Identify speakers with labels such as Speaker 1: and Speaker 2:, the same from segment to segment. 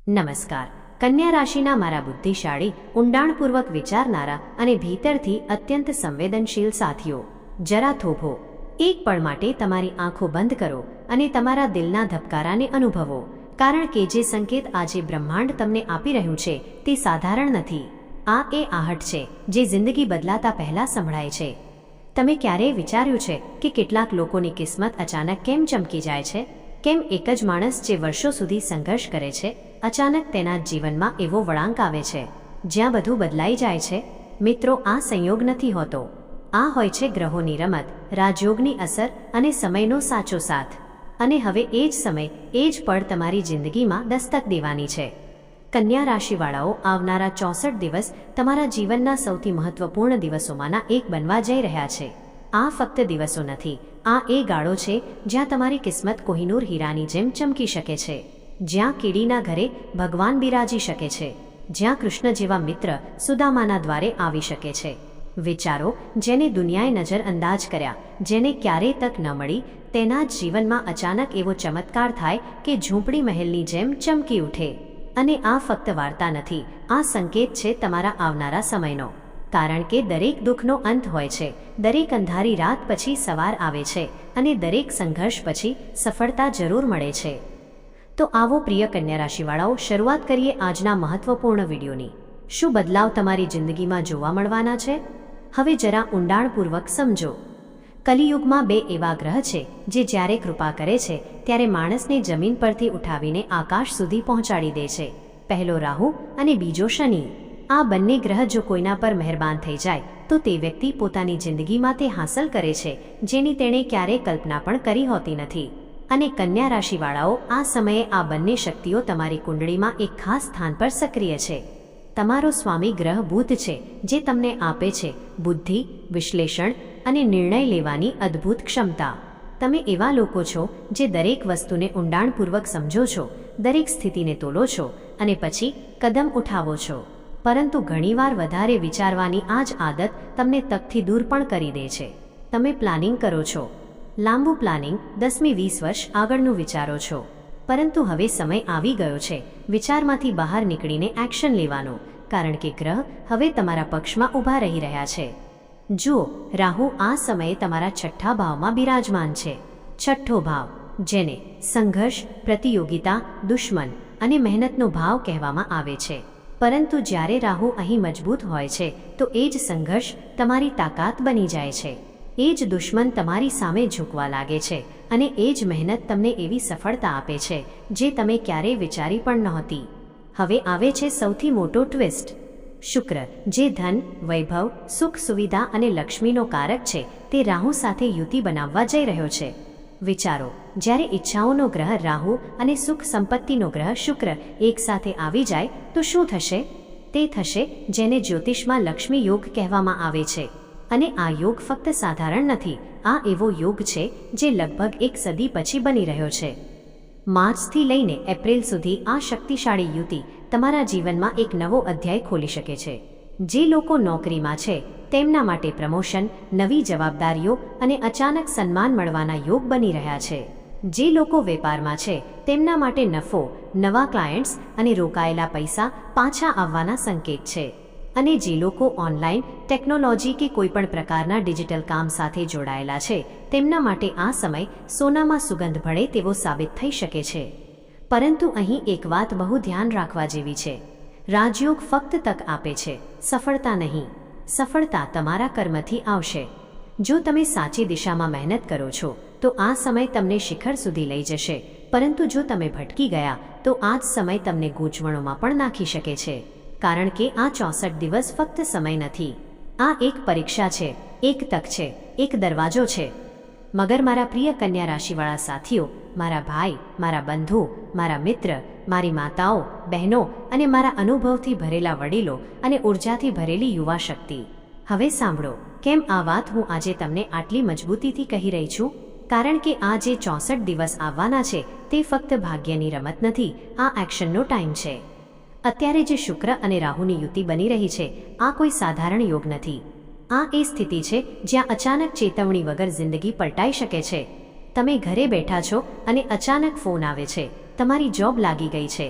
Speaker 1: નમસ્કાર. કન્યા રાશિના મારા બુદ્ધિશાળી, ઊંડાણપૂર્વક વિચારનારા અને ભીતરથી અત્યંત સંવેદનશીલ સાથીઓ, જરા થોભો. એક પળ માટે તમારી આંખો બંધ કરો અને તમારા દિલના ધબકારાને અનુભવો, કારણ કે જે સંકેત આજે બ્રહ્માંડ તમને આપી રહ્યું છે તે સાધારણ નથી. આ એ આહટ છે જે જિંદગી બદલાતા પહેલાં સંભળાય છે. તમે ક્યારેય વિચાર્યું છે કે કેટલાક લોકોની કિસ્મત અચાનક કેમ ચમકી જાય છે? કેમ એક જ માણસ જે વર્ષો સુધી સંઘર્ષ કરે છે, અચાનક તેના જીવનમાં એવો વળાંક આવે છે જ્યાં બધું બદલાઈ જાય છે? મિત્રો, આ સંયોગ નથી હોતો. આ હોય છે ગ્રહોની રમત, રાજયોગની અસર અને સમયનો સાચો સાથ. અને હવે એ જ સમય, એ જ પળ તમારી જિંદગીમાં દસ્તક દેવાની છે. કન્યા રાશિવાળાઓ, આવનારા 64 દિવસ તમારા જીવનના સૌથી મહત્વપૂર્ણ દિવસોમાંના એક બનવા જઈ રહ્યા છે. આ ફક્ત દિવસો નથી, આ એ ગાળો છે જ્યાં તમારી કિસ્મત કોહિનૂર હીરાની જેમ ચમકી શકે છે, જ્યાં કીડીના ઘરે ભગવાન બિરાજી શકે છે, જ્યાં કૃષ્ણ જેવા મિત્ર સુદામાના દ્વારે આવી શકે છે. વિચારો, જેને દુનિયાએ નજરઅંદાજ કર્યા, જેને ક્યારેય તક ન મળી, તેના જ જીવનમાં અચાનક એવો ચમત્કાર થાય કે ઝૂંપડી મહેલની જેમ ચમકી ઉઠે. અને આ ફક્ત વાર્તા નથી, આ સંકેત છે તમારા આવનારા સમયનો. કારણ કે દરેક દુઃખનો અંત હોય છે, દરેક અંધારી રાત પછી સવાર આવે છે અને દરેક સંઘર્ષ પછી સફળતા જરૂર મળે છે. તો આવો પ્રિય કન્યા રાશિવાળાઓ, શરૂઆત કરીએ આજના મહત્વપૂર્ણ વિડીયોની. શું બદલાવ તમારી જિંદગીમાં જોવા મળવાના છે? હવે જરા ઊંડાણપૂર્વક સમજો. કલિયુગમાં બે એવા ગ્રહ છે જે જ્યારે કૃપા કરે છે ત્યારે માણસને જમીન પરથી ઉઠાવીને આકાશ સુધી પહોંચાડી દે છે. પહેલો રાહુ અને બીજો શનિ. આ બંને ગ્રહ જો કોઈના પર મહેરબાન થઈ જાય તો તે વ્યક્તિ પોતાની જિંદગીમાં તે હાંસલ કરે છે જેની તેણે ક્યારેય કલ્પના પણ કરી હોતી નથી. અને કન્યા રાશિવાળાઓ, આ સમયે આ બંને શક્તિઓ તમારી કુંડળીમાં એક ખાસ સ્થાન પર સક્રિય છે. તમારો સ્વામી ગ્રહ બુધ છે, જે તમને આપે છે બુદ્ધિ, વિશ્લેષણ અને નિર્ણય લેવાની અદ્ભુત ક્ષમતા. તમે એવા લોકો છો જે દરેક વસ્તુને ઊંડાણપૂર્વક સમજો છો, દરેક સ્થિતિને તોલો છો અને પછી કદમ ઉઠાવો છો. પરંતુ ઘણીવાર વધારે વિચારવાની આ જ આદત તમને તકથી દૂર પણ કરી દે છે. તમે પ્લાનિંગ કરો છો, લાંબુ પ્લાનિંગ, 10-20 વર્ષ આગળનું વિચારો છો. પરંતુ હવે સમય આવી ગયો છે વિચારમાંથી બહાર નીકળીને એક્શન લેવાનો, કારણ કે ગ્રહ હવે તમારા પક્ષમાં ઊભા રહી રહ્યા છે. જુઓ, રાહુ આ સમયે તમારા 6ઠ્ઠા ભાવમાં બિરાજમાન છે. 6ઠ્ઠો ભાવ, જેને સંઘર્ષ, પ્રતિયોગિતા, દુશ્મન અને મહેનતનો ભાવ કહેવામાં આવે છે. પરંતુ જ્યારે રાહુ અહીં મજબૂત હોય છે તો એ જ સંઘર્ષ તમારી તાકાત બની જાય છે. એ જ દુશ્મન તમારી સામે ઝૂકવા લાગે છે અને એ જ મહેનત તમને એવી સફળતા આપે છે જે તમે ક્યારેય વિચારી પણ નહોતી. હવે આવે છે સૌથી મોટો ટ્વિસ્ટ. શુક્ર, જે ધન, વૈભવ, સુખ સુવિધા અને લક્ષ્મીનો કારક છે, તે રાહુ સાથે યુતિ બનાવવા જઈ રહ્યો છે. વિચારો, જ્યારે ઈચ્છાઓનો ગ્રહ રાહુ અને સુખ સંપત્તિનો ગ્રહ શુક્ર એકસાથે આવી જાય તો શું થશે? તે થશે જેને જ્યોતિષમાં લક્ષ્મી યોગ કહેવામાં આવે છે. અને આ યોગ ફક્ત સાધારણ નથી, આ એવો યોગ છે જે લગભગ 1 સદી પછી બની રહ્યો છે. માર્ચથી લઈને એપ્રિલ સુધી આ શક્તિશાળી યુતિ તમારા જીવનમાં એક નવો અધ્યાય ખોલી શકે છે. જે લોકો નોકરીમાં છે તેમના માટે પ્રમોશન, નવી જવાબદારીઓ અને અચાનક સન્માન મળવાના યોગ બની રહ્યા છે. જે લોકો વેપારમાં છે તેમના માટે નફો, નવા ક્લાયન્ટ્સ અને રોકાયેલા પૈસા પાછા આવવાના સંકેત છે. અને જે લોકો ઓનલાઈન, ટેકનોલોજી કે કોઈપણ પ્રકારના ડિજિટલ કામ સાથે જોડાયેલા છે તેમના માટે આ સમય સોનામાં સુગંધ ભળે તેવો સાબિત થઈ શકે છે. પરંતુ અહીં એક વાત બહુ ધ્યાન રાખવા જેવી છે. રાજયોગ ફક્ત તક આપે છે, સફળતા નહીં. સફળતા તમારા કર્મથી આવશે. જો તમે સાચી દિશામાં મહેનત કરો છો તો આ સમય તમને શિખર સુધી લઈ જશે. પરંતુ જો તમે ભટકી ગયા તો આ જ સમય તમને ગૂંચવણોમાં પણ નાખી શકે છે. કારણ કે આ 64 દિવસ ફક્ત સમય નથી, આ એક પરીક્ષા છે, એક તક છે, એક દરવાજો છે. મગર મારા પ્રિય કન્યા રાશિવાળા સાથીઓ, મારા ભાઈ, મારા બંધુ, મારા મિત્ર, મારી માતાઓ, બહેનો અને મારા અનુભવથી ભરેલા વડીલો અને ઉર્જાથી ભરેલી યુવા શક્તિ, હવે સાંભળો. કેમ આ વાત હું આજે તમને આટલી મજબૂતીથી કહી રહી છું? કારણ કે આ જે 64 દિવસ આવવાના છે તે ફક્ત ભાગ્યની રમત નથી, આ એક્શનનો ટાઈમ છે. અત્યારે જે શુક્ર અને રાહુની યુતિ બની રહી છે, આ કોઈ સાધારણ યોગ નથી. આ એ સ્થિતિ છે જ્યાં અચાનક ચેતવણી વગર જિંદગી પલટાઈ શકે છે. તમે ઘરે બેઠા છો અને અચાનક ફોન આવે છે, તમારી જોબ લાગી ગઈ છે,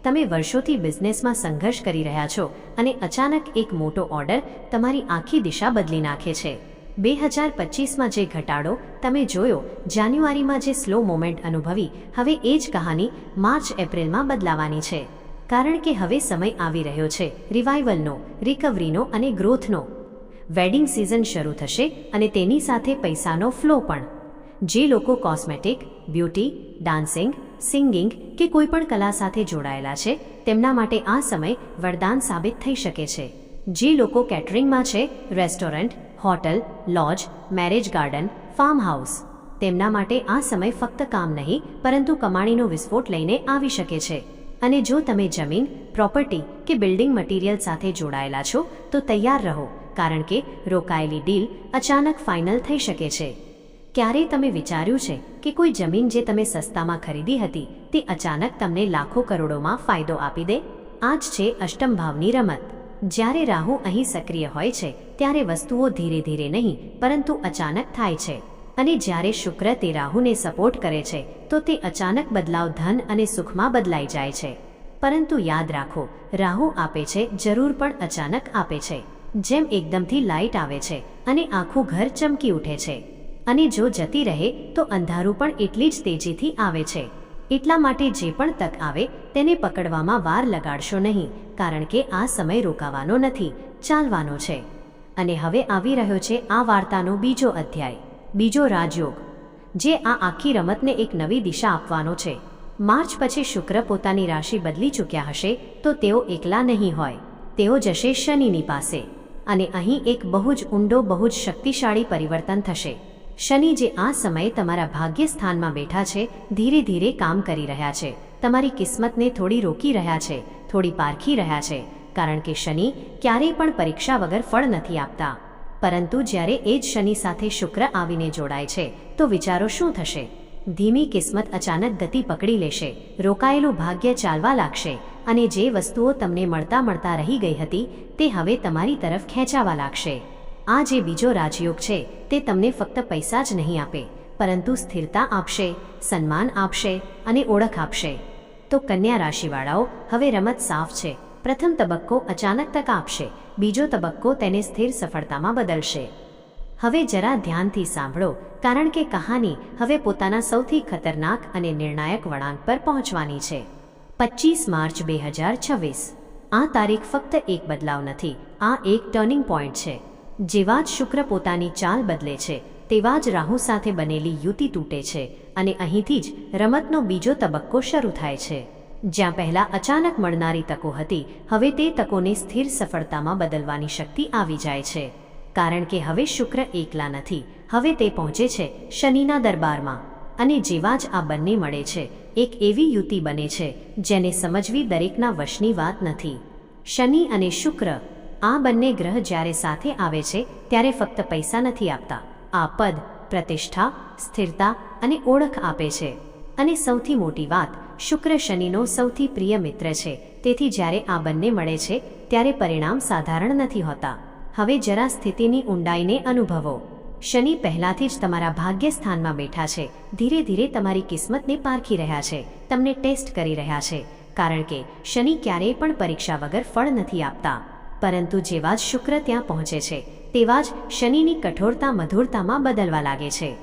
Speaker 1: તમે વર્ષોથી બિઝનેસમાં સંઘર્ષ કરી રહ્યા છો અને અચાનક એક મોટો ઓર્ડર તમારી આખી દિશા બદલી નાખે છે. 2025માં જે ઘટાડો તમે જોયો, જાન્યુઆરીમાં જે સ્લો મોમેન્ટ અનુભવી, હવે એ જ કહાની માર્ચ-એપ્રિલમાં બદલાવાની છે. કારણ કે હવે સમય આવી રહ્યો છે રિવાઇવલનો, રિકવરીનો અને ગ્રોથનો. વેડિંગ સિઝન શરૂ થશે અને તેની સાથે પૈસાનો ફ્લો પણ. જે લોકો કોસ્મેટિક, બ્યુટી, ડાન્સિંગ, સિંગિંગ કે કોઈપણ કલા સાથે જોડાયેલા છે તેમના માટે આ સમય વરદાન સાબિત થઈ શકે છે. જે લોકો કેટરિંગમાં છે, restaurant, hotel, lodge, marriage garden, farm house, તેમના માટે આ સમય ફક્ત કામ નહીં પરંતુ કમાણીનો વિસ્ફોટ લઈને આવી શકે છે. અને જો તમે જમીન, પ્રોપર્ટી કે બિલ્ડિંગ મટીરિયલ સાથે જોડાયેલા છો તો તૈયાર રહો, કારણ કે રોકાયેલી ડીલ અચાનક ફાઇનલ થઈ શકે છે. ક્યારેય તમે વિચાર્યું છે કે કોઈ જમીન જે તમે સસ્તામાં ખરીદી હતી તે અચાનક તમને લાખો કરોડોમાં ફાયદો આપી દે? આ જ છે અષ્ટમ ભાવની રમત. જ્યારે રાહુ અહીં સક્રિય હોય છે ત્યારે વસ્તુઓ ધીરે ધીરે નહીં પરંતુ અચાનક થાય છે. અને જ્યારે શુક્ર તે રાહુને સપોર્ટ કરે છે તો તે અચાનક બદલાવ ધન અને સુખમાં બદલાઈ જાય છે. પરંતુ યાદ રાખો, રાહુ આપે છે જરૂર પણ અચાનક આપે છે. જેમ એકદમથી લાઇટ આવે છે અને આખું ઘર ચમકી ઉઠે છે. અને જો જતી રહે તો અંધારું પણ એટલી જ તેજીથી આવે છે. એટલા માટે જે પણ તક આવે તેને પકડવામાં વાર લગાડશો નહીં, કારણ કે આ સમય રોકાવાનો નથી, ચાલવાનો છે. અને હવે આવી રહ્યો છે આ વાર્તાનો બીજો અધ્યાય, બીજો રાજયોગ, જે આ આખી રમતને એક નવી દિશા આપવાનો છે. માર્ચ પછી શુક્ર પોતાની રાશિ બદલી ચૂક્યા હશે તો તેઓ એકલા નહીં હોય. તેઓ જશે શનિની પાસે. અને અહીં એક બહુ જ ઊંડો, બહુ જ શક્તિશાળી પરિવર્તન થશે. શનિ જે આ સમયે તમારા ભાગ્ય સ્થાનમાં બેઠા છે, ધીરે ધીરે કામ કરી રહ્યા છે. તમારી કિસ્મતને થોડી રોકી રહ્યા છે, થોડી પારખી રહ્યા છે. કારણ કે શનિ ક્યારેય પણ પરીક્ષા વગર ફળ નથી આપતા. પરંતુ જ્યારે એ જ શનિ સાથે શુક્ર આવીને જોડાય છે તો વિચારો શું થશે? ધીમી કિસ્મત અચાનક ગતિ પકડી લેશે, રોકાયેલું ભાગ્ય ચાલવા લાગશે અને જે વસ્તુઓ તમને મળતા મળતા રહી ગઈ હતી તે હવે તમારી તરફ ખેંચાવા લાગશે. આ જે બીજો રાજયોગ છે તે તમને ફક્ત પૈસા જ નહીં આપે પરંતુ સ્થિરતા આપશે, સન્માન આપશે અને ઓળખ આપશે. તો કન્યા રાશિવાળાઓ, હવે રમત સાફ છે. પ્રથમ તબક્કો અચાનક તક આપશે, બીજો તબક્કો તેને સ્થિર સફળતામાં બદલશે. હવે જરા ધ્યાનથી સાંભળો, કારણ કે કહાની હવે પોતાના સૌથી ખતરનાક અને નિર્ણાયક વળાંક પર પહોંચવાની છે. 25 માર્ચ 2026. આ તારીખ ફક્ત એક બદલાવ નથી, આ એક ટર્નિંગ પોઈન્ટ છે. જેવા જ શુક્ર પોતાની ચાલ બદલે છે તેવા જ રાહુ સાથે બનેલી યુતિ તૂટે છે અને અહીંથી જ રમતનો બીજો તબક્કો શરૂ થાય છે. જ્યાં પહેલાં અચાનક મળનારી તકો હતી, હવે તે તકોને સ્થિર સફળતામાં બદલવાની શક્તિ આવી જાય છે. કારણ કે હવે શુક્ર એકલા નથી, હવે તે પહોંચે છે શનિના દરબારમાં. અને જેવા જ આ બંને મળે છે, એક એવી યુતિ બને છે જેને સમજવી દરેકના વશની વાત નથી. શનિ અને શુક્ર, આ બંને ગ્રહ જ્યારે સાથે આવે છે ત્યારે ફક્ત પૈસા નથી આપતા, આ પદ, પ્રતિષ્ઠા, સ્થિરતા અને ઓળખ આપે છે. અને સૌથી મોટી વાત, શુક્ર શનિનો સૌથી પ્રિય મિત્ર છે. તેથી જ્યારે આ બંને મળે છે ત્યારે પરિણામ સાધારણ નથી હોતા. હવે જરા સ્થિતિની ઊંડાઈને અનુભવો. શનિ પહેલાથી જ તમારા ભાગ્ય સ્થાનમાં બેઠા છે, ધીરે ધીરે તમારી કિસ્મતને પારખી રહ્યા છે, તમને ટેસ્ટ કરી રહ્યા છે. કારણ કે શનિ ક્યારેય પણ પરીક્ષા વગર ફળ નથી આપતા. પરંતુ જેવા જ શુક્ર ત્યાં પહોંચે છે તેવા જ શનિની કઠોરતા મધુરતામાં બદલવા લાગે છે.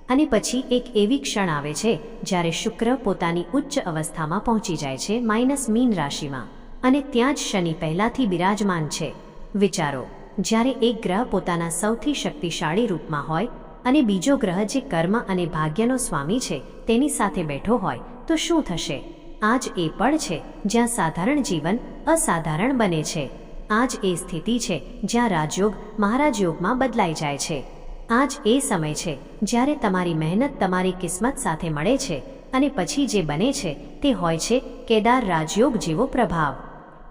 Speaker 1: અને પછી એક એવી ક્ષણ આવે છે જ્યારે શુક્ર પોતાની ઉચ્ચ અવસ્થામાં પહોંચી જાય છે મીન રાશિમાં, અને ત્યાં જ શનિ પહેલાથી બિરાજમાન છે. વિચારો, જ્યારે એક ગ્રહ પોતાના સૌથી શક્તિશાળી રૂપમાં હોય અને બીજો ગ્રહ જે કર્મ અને ભાગ્યનો સ્વામી છે તેની સાથે બેઠો હોય તો શું થશે? આ જ એ પળ છે જ્યાં સાધારણ જીવન અસાધારણ બને છે. આ જ એ સ્થિતિ છે જ્યાં રાજયોગ મહારાજયોગમાં બદલાઈ જાય છે. આ જ એ સમય છે જ્યારે તમારી મહેનત તમારી કિસ્મત સાથે મળે છે અને પછી જે બને છે તે હોય છે કેદાર રાજયોગ જેવો પ્રભાવ.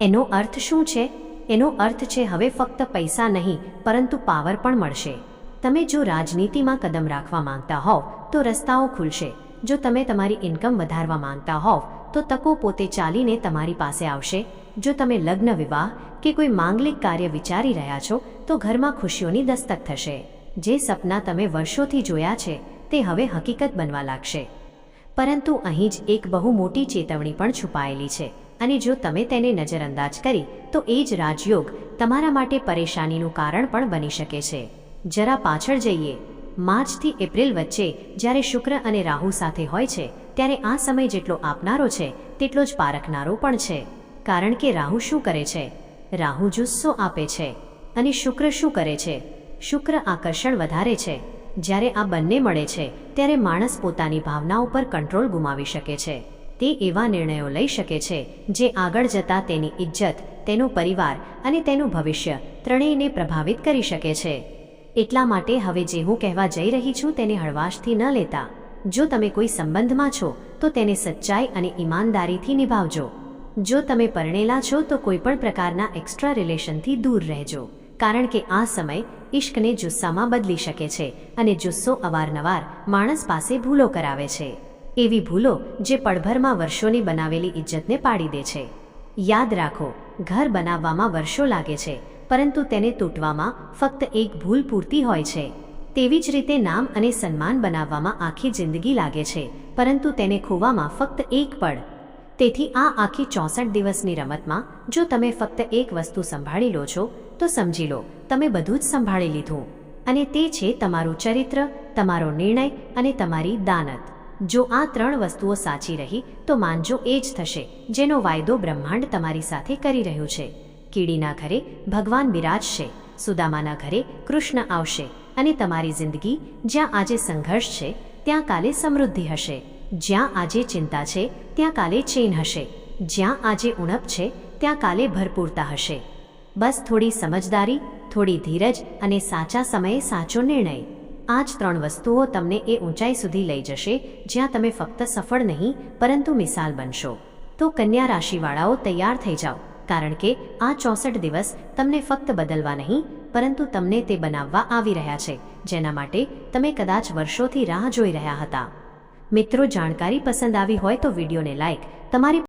Speaker 1: એનો અર્થ શું છે? એનો અર્થ છે હવે ફક્ત પૈસા નહીં પરંતુ પાવર પણ મળશે. તમે જો રાજનીતિમાં કદમ રાખવા માંગતા હોવ તો રસ્તાઓ ખુલશે. જો તમે તમારી ઇન્કમ વધારવા માંગતા હોવ તો તકો પોતે ચાલીને તમારી પાસે આવશે. જો તમે લગ્ન, વિવાહ કે કોઈ માંગલિક કાર્ય વિચારી રહ્યા છો તો ઘરમાં ખુશીઓની દસ્તક થશે. જે સપના તમે વર્ષોથી જોયા છે તે હવે હકીકત બનવા લાગશે. પરંતુ અહીં જ એક બહુ મોટી ચેતવણી પણ છુપાયેલી છે. અને જો તમે તેને નજરઅંદાજ કરી તો એ જ રાજયોગ તમારા માટે પરેશાનીનું કારણ પણ બની શકે છે. જરા પાછળ જઈએ. માર્ચથી એપ્રિલ વચ્ચે જ્યારે શુક્ર અને રાહુ સાથે હોય છે ત્યારે આ સમય જેટલો આપનારો છે તેટલો જ પારખનારો પણ છે. કારણ કે રાહુ શું કરે છે? રાહુ જુસ્સો આપે છે. અને શુક્ર શું કરે છે? શુક્ર આકર્ષણ વધારે છે. જ્યારે આ બંને મળે છે ત્યારે માણસ પોતાની ભાવનાઓ પર કંટ્રોલ ગુમાવી શકે છે. તે એવા નિર્ણયો લઈ શકે છે જે આગળ જતાં તેની ઇજ્જત, તેનો પરિવાર અને તેનું ભવિષ્ય ત્રણેયને પ્રભાવિત કરી શકે છે. એટલા માટે હવે જે હું કહેવા જઈ રહી છું તેને હળવાશથી ન લેતા. જો તમે કોઈ સંબંધમાં છો તો તેને સચ્ચાઈ અને ઈમાનદારીથી નિભાવજો. જો તમે પરણેલા છો તો કોઈ પણ પ્રકારના એક્સ્ટ્રા રિલેશનથી દૂર રહેજો. કારણ કે આ સમય ઇશ્કને જુસ્સામાં બદલી શકે છે અને જુસ્સો અવારનવાર માણસ પાસે ભૂલો કરાવે છે. એવી ભૂલો જે પળભરમાં વર્ષોની બનાવેલી ઇજ્જતને પાડી દે છે. યાદ રાખો, ઘર બનાવવામાં વર્ષો લાગે છે પરંતુ તેને તૂટવામાં ફક્ત એક ભૂલ પૂરતી હોય છે. તેવી જ રીતે નામ અને સન્માન બનાવવામાં આખી જિંદગી લાગે છે પરંતુ તેને ખોવામાં ફક્ત એક પળ. તેથી આ આખી 64 દિવસની રમતમાં જો તમે ફક્ત એક વસ્તુ સંભાળી લો છો તો સમજી લો તમે બધું જ સંભાળી લીધું. અને તે છે તમારું ચરિત્ર, તમારો નિર્ણય અને તમારી દાનત. જો આ 3 વસ્તુઓ સાચી રહી તો માનજો એ જ થશે જેનો વાયદો બ્રહ્માંડ તમારી સાથે કરી રહ્યું છે. કીડીના ઘરે ભગવાન બિરાજશે, સુદામાના ઘરે કૃષ્ણ આવશે અને તમારી જિંદગી જ્યાં આજે સંઘર્ષ છે ત્યાં કાલે સમૃદ્ધિ હશે. જ્યાં આજે ચિંતા છે ત્યાં કાલે ચેન હશે. જ્યાં આજે ઉણપ છે ત્યાં કાલે ભરપૂરતા હશે. બસ થોડી સમજદારી, થોડી ધીરજ અને સાચા સમયે સાચો નિર્ણય. આ જ 3 વસ્તુઓ તમને એ ઊંચાઈ સુધી લઈ જશે જ્યાં તમે ફક્ત સફળ નહીં પરંતુ મિસાલ બનશો. તો કન્યા રાશિવાળાઓ તૈયાર થઈ જાઓ, કારણ કે આ 64 દિવસ તમને ફક્ત બદલવા નહીં પરંતુ તમને તે બનાવવા આવી રહ્યા છે જેના માટે તમે કદાચ વર્ષોથી રાહ જોઈ રહ્યા હતા. મિત્રો, જાણકારી પસંદ આવી હોય તો વિડીયોને લાઈક, તમારી